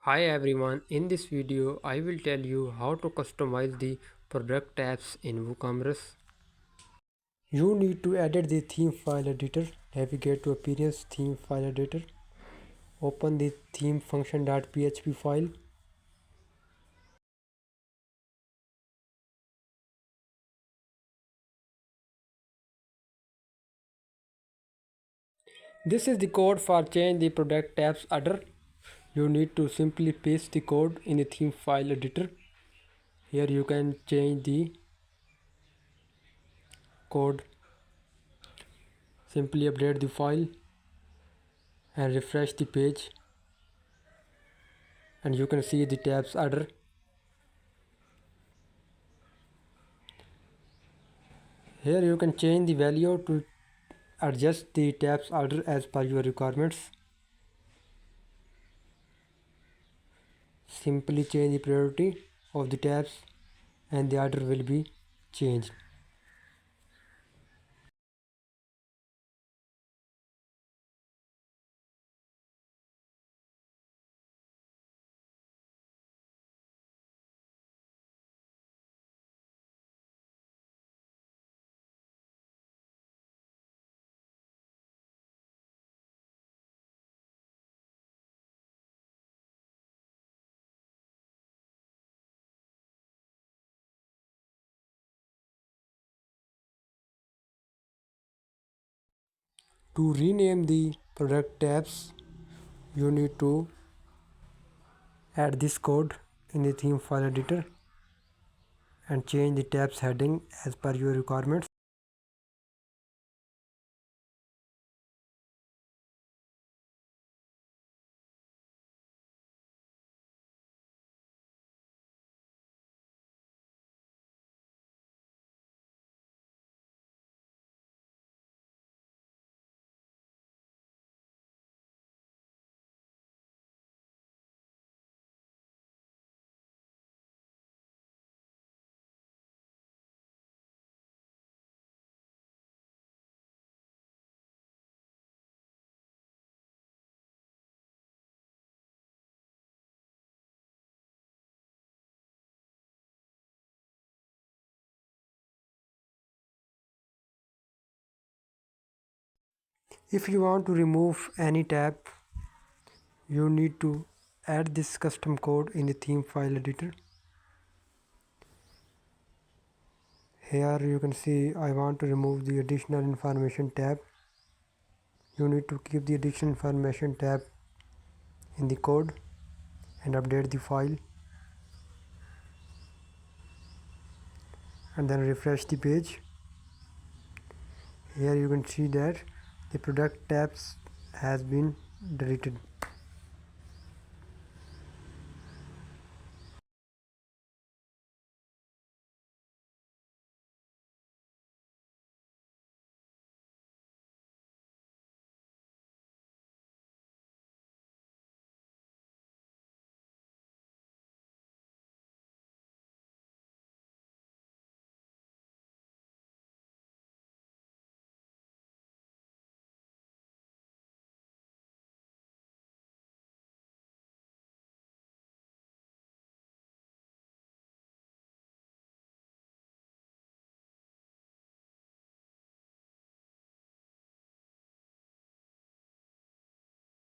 Hi everyone, in this video I will tell you how to customize the product tabs in WooCommerce. You need to edit the theme file editor, navigate to appearance theme file editor, open the theme function.php file. This is the code for change the product tabs order. You need to simply paste the code in the theme file editor. Here you can change the code. Simply update the file and refresh the page and you can see the tabs order. Here you can change the value to adjust the tabs order as per your requirements. Simply change the priority of the tabs and the order will be changed. To rename the product tabs, you need to add this code in the theme file editor and change the tabs heading as per your requirements. If you want to remove any tab, you need to add this custom code in the theme file editor. Here you can see I want to remove the additional information tab. You need to keep the additional information tab in the code and update the file and then refresh the page. Here you can see that the product tabs has been deleted.